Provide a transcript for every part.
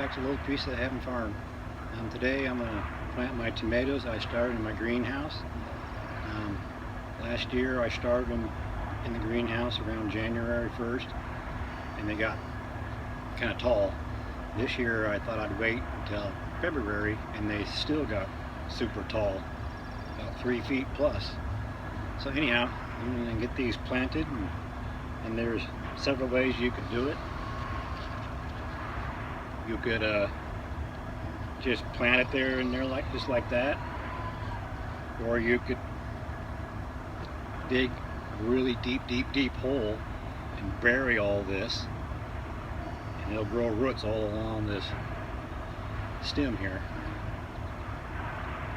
back to a little piece of the Heaven Farm. Today I'm going to plant my tomatoes I started in my greenhouse. Last year I started them in the greenhouse around January 1st and they got kind of tall. This year I thought I'd wait until February and they still got super tall, about 3 feet plus. So anyhow, I'm going to get these planted and there's several ways you could do it. You could just plant it there and there just like that, or you could dig a really deep hole and bury all this, and it'll grow roots all along this stem here.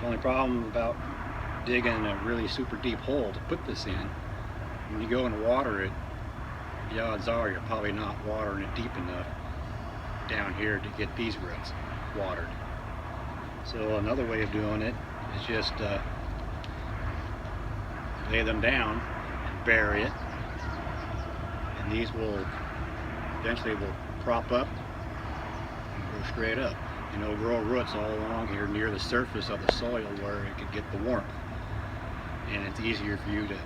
The only problem about digging a really super deep hole to put this in, when you go and water it, the odds are you're probably not watering it deep enough down here to get these roots watered. So another way of doing it is just lay them down and bury it, and these will eventually prop up and grow straight up, and it'll grow roots all along here near the surface of the soil where it could get the warmth, and it's easier for you to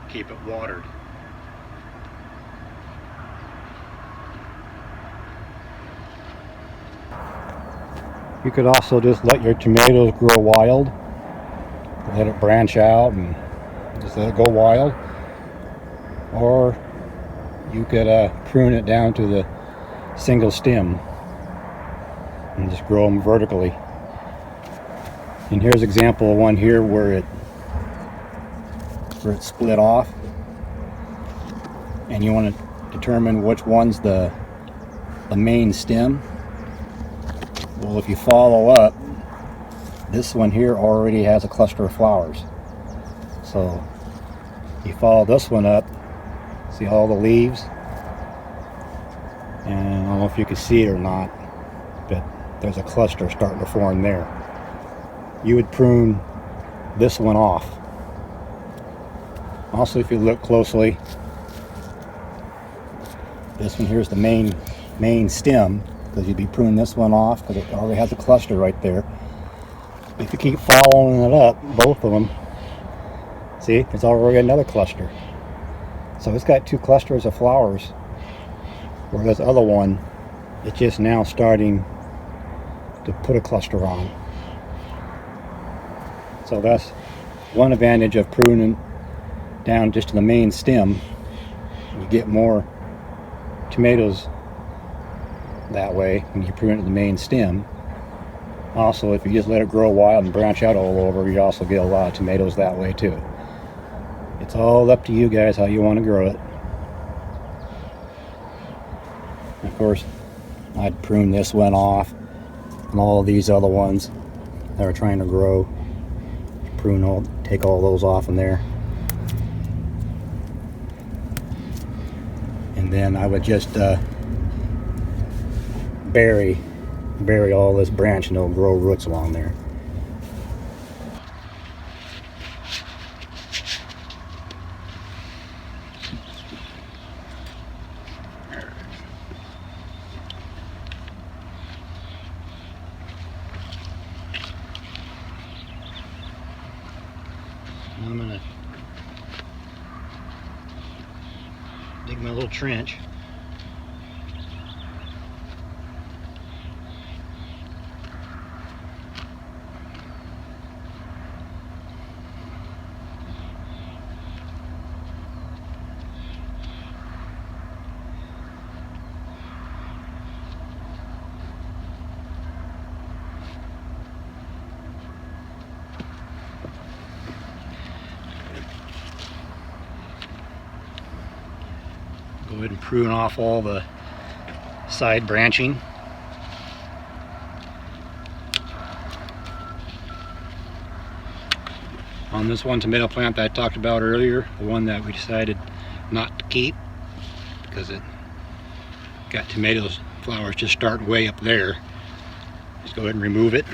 keep it watered. You could also just let your tomatoes grow wild, let it branch out and just let it go wild, or you could prune it down to the single stem and just grow them vertically. And here's an example of one here where it split off, and you want to determine which one's the main stem. Well, if you follow up, this one here already has a cluster of flowers. So you follow this one up, see all the leaves, and I don't know if you can see it or not, but there's a cluster starting to form there. You would prune this one off. Also, if you look closely, this one here is the main stem, because you'd be pruning this one off because it already has a cluster right there. If you keep following it up, both of them, see, there's already another cluster. So it's got 2 clusters of flowers, where this other one, it's just now starting to put a cluster on. So that's one advantage of pruning down just to the main stem. You get more tomatoes that way when you prune it to the main stem. Also, if you just let it grow wild and branch out all over, you also get a lot of tomatoes that way too. It's all up to you guys how you want to grow it. Of course, I'd prune this one off and all of these other ones that are trying to grow. Take all those off in there. And then I would just bury all this branch and it'll grow roots along there. I'm gonna dig my little trench. Go ahead and prune off all the side branching. On this one tomato plant that I talked about earlier, the one that we decided not to keep because it got tomatoes flowers just starting way up there, just go ahead and remove it.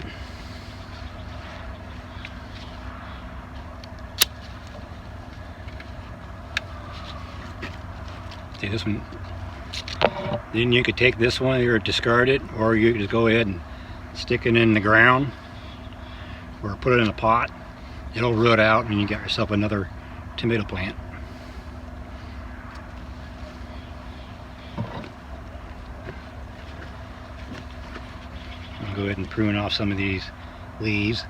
See, this one Then you could take this one or discard it, or you could just go ahead and stick it in the ground or put it in a pot. It'll root out and you got yourself another tomato plant. I'll go ahead and prune off some of these leaves.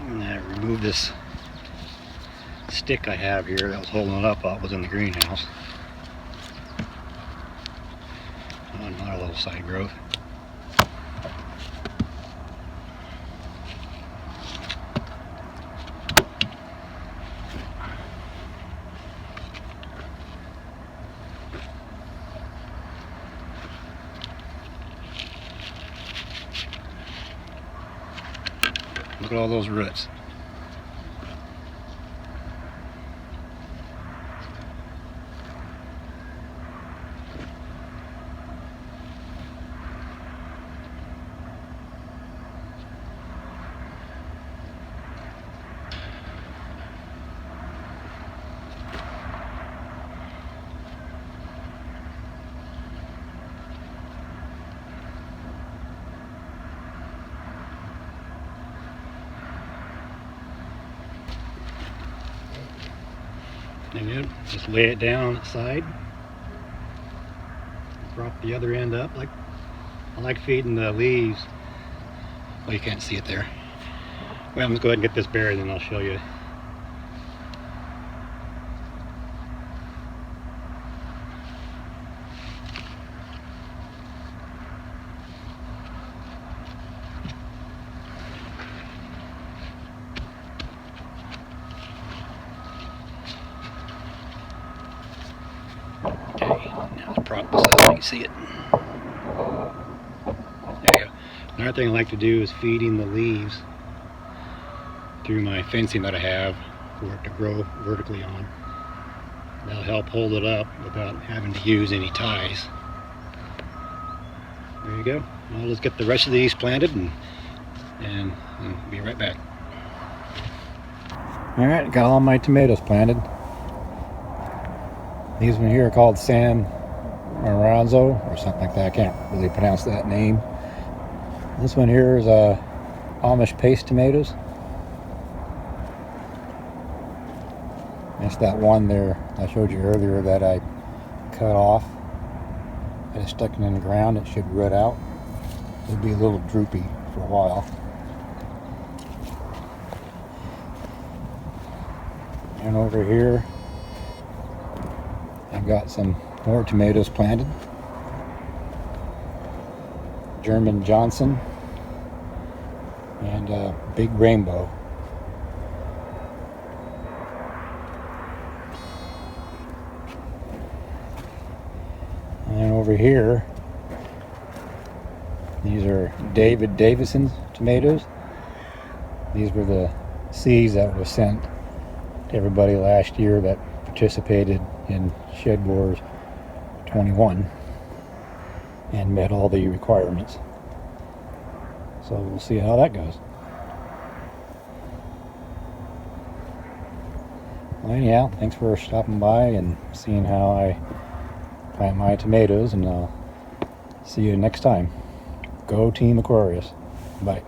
And I remove this stick I have here that was holding it up while it was in the greenhouse. Another little side growth. Look at all those roots. And then just lay it down on its side. Prop the other end up. I like feeding the leaves. Well, you can't see it there. Well, I'm just go ahead and get this berry, then I'll show you. Okay, now let's prop this up so you can see it. There you go. Another thing I like to do is feeding the leaves through my fencing that I have for it to grow vertically on. That'll help hold it up without having to use any ties. There you go. I'll just get the rest of these planted and be right back. Alright, got all my tomatoes planted. These one here are called San Maranzo or something like that. I can't really pronounce that name. This one here is Amish paste tomatoes. That's that one there I showed you earlier that I cut off. I just stuck it in the ground. It should root out. It'll be a little droopy for a while. And over here I've got some more tomatoes planted. German Johnson and Big Rainbow. And over here, these are David Davison's tomatoes. These were the seeds that were sent to everybody last year that participated in Shedwars 21 and met all the requirements. So we'll see how that goes. Well, anyhow, thanks for stopping by and seeing how I plant my tomatoes, and I'll see you next time. Go Team Aquarius. Bye.